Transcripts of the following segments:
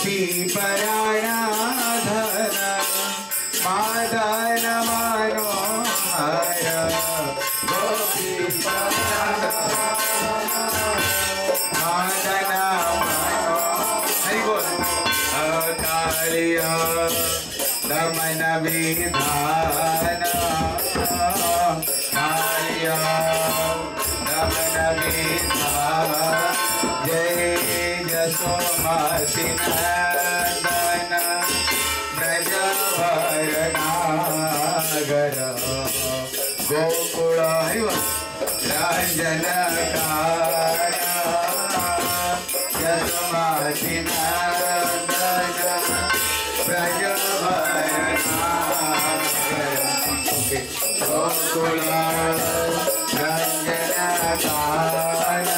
गोपी पराणाधन मादन मनोहर गोपी मादन हरि बोल कालिया दमन विधान कालिया दमन विधान जय यशोमति नंदन ब्रजवर नागर गोकुल रंजन कारण यशोमति नंदन ब्रजवर नागर गोकुल रंजन कारण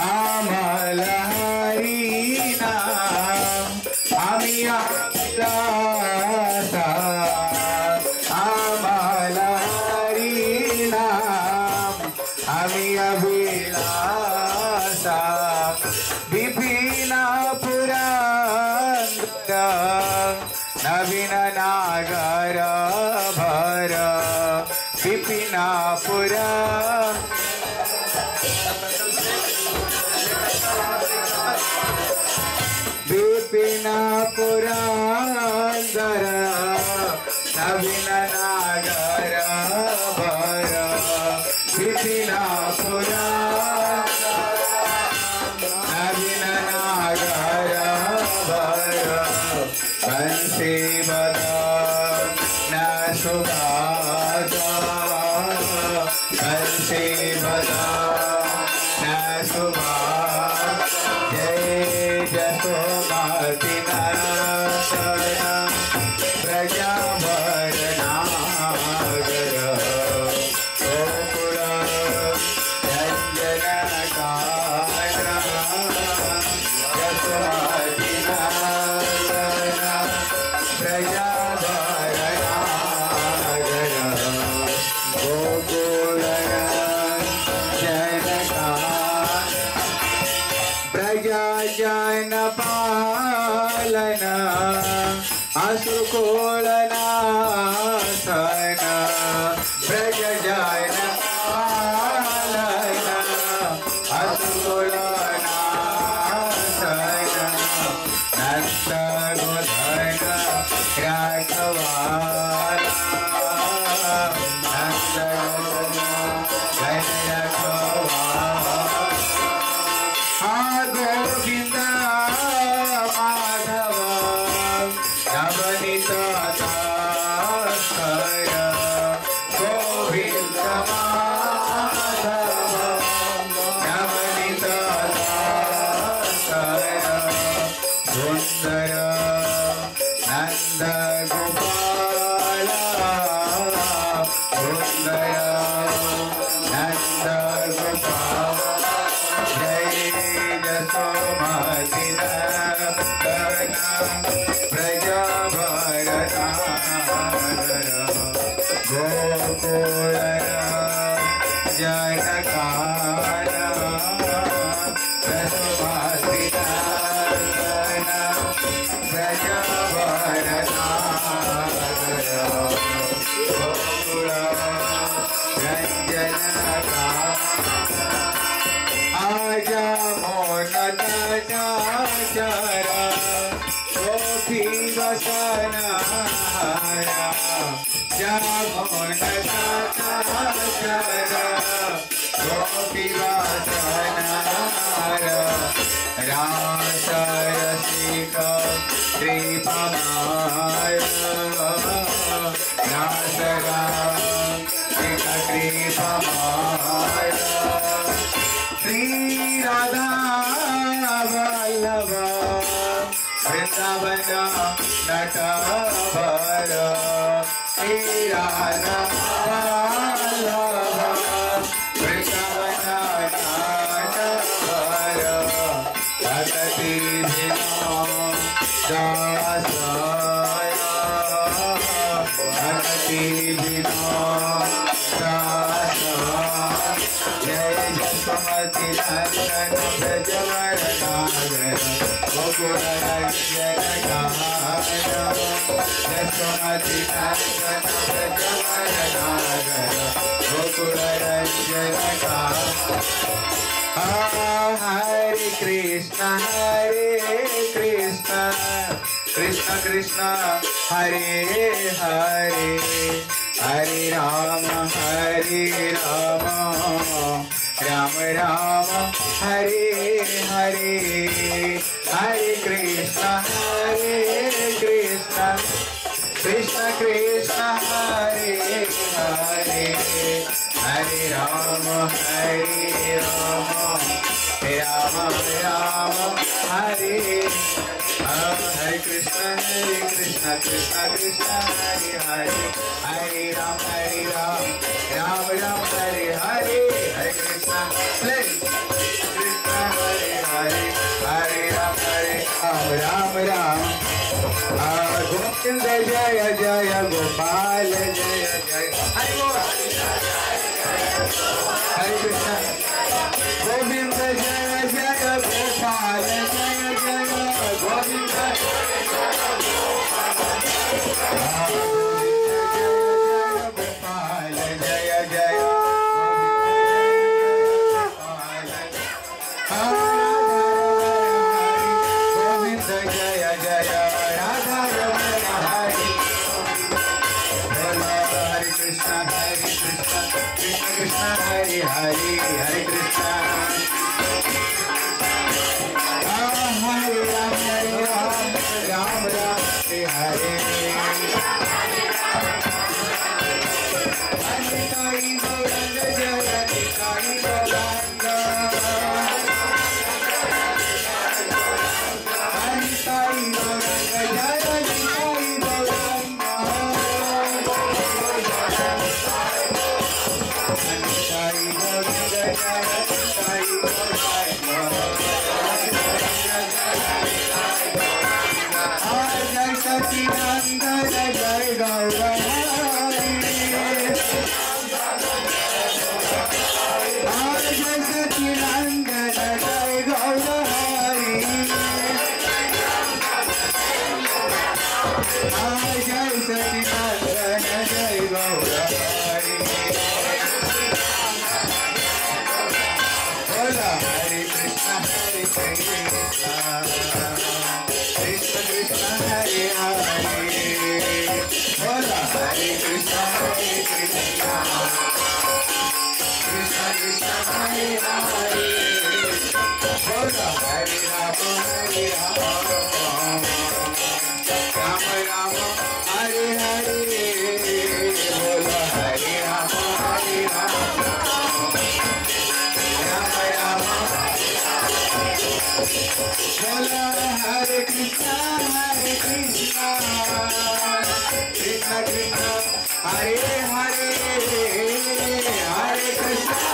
आम्हाला हरी नाम आम्ही अभिलाषा आम्हाला हरी नाम आम्ही अभिलाषा विपिना पुरंदर नवीन नागर भर विपिना विपिना पुरंदर नवीन नागर भर विपिना नवीन नागर भर बंसी बदन सुगाता बंसी बदन सुगाता जय यशोमति नंदन ब्रजवर नागर गोकुल रंजन कारण यशोमति नंदन ब्रजवर नागर गोकुल रंजन कारण जन पालन असुरकोलनाशन ब्रज जन पालन असुरकोलनाशन नंद गोधन राघवाला नंद गोधन राघवाला गोविंद माधव नवनीत दासर गोविंद माधव नवनीत दासर सुंदर नंद गोपाल सुंदर नंद गोपाल जय यशोमति नंदन ब्रजवर नागर गोकुल रंजन कारण यशोमति नंदन ब्रजवर नागर गोकुल रंजन कारण आजा मोन चरा गोपी वसन हारा जा मोन चरा गोपी वसन हारा रास रसिक कृपमाय रास रसिक कृपमाय श्री राधा वल्लभ वृंदावन नटवर श्री राधा वल्लभ वृंदावन नटवर भक्ति दासाय भक्ति जय यशोमति नंदन ब्रजवर नागर Hare Krishna, Krishna Krishna, Hare Hare, Hare Rama, Rama Rama, Hare Hare, Hare Krishna, Krishna Krishna, Hare Hare, Hare Rama, Rama Rama, Hare Hare Krishna, Krishna Krishna, Hare Hare, Hare Rama, Rama Rama, Hare Hare, Hare Krishna, Krishna Hare Hare, Hare Rama, Rama Rama. Govind Jaya Jaya Gopal Jaya Jaya Hare Krishna. Govind Jaya Jaya Gopal Jaya Jaya Govind Gopal Jaya Jaya Govind Jaya Jaya Radha Ramana Hari Hare Krishna Krishna Krishna Hare Hare Hare Krishna Hare Ram Ram Hare Hare Nitai Gauranga Jaya Nitai Gauranga Nitai Gauranga Jaya Nitai Gauranga Nitai Gauranga Jaya Nitai Gauranga Jai Sachidananda Jai Gauranga Jai Sachidananda Jai Gauranga Jai Sachidananda Jai Gauranga Hola Hare Krishna Krishna Krishna Hare Hare Hola Hare Krishna Krishna Krishna Hare Hare Hola Hare Rama Rama Rama Hare Hare Hola Hare Rama Rama Rama Hola Hare Krishna Krishna Krishna Hare Hare Hare Krishna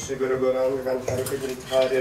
Shri Guru Gauranga Hare Hare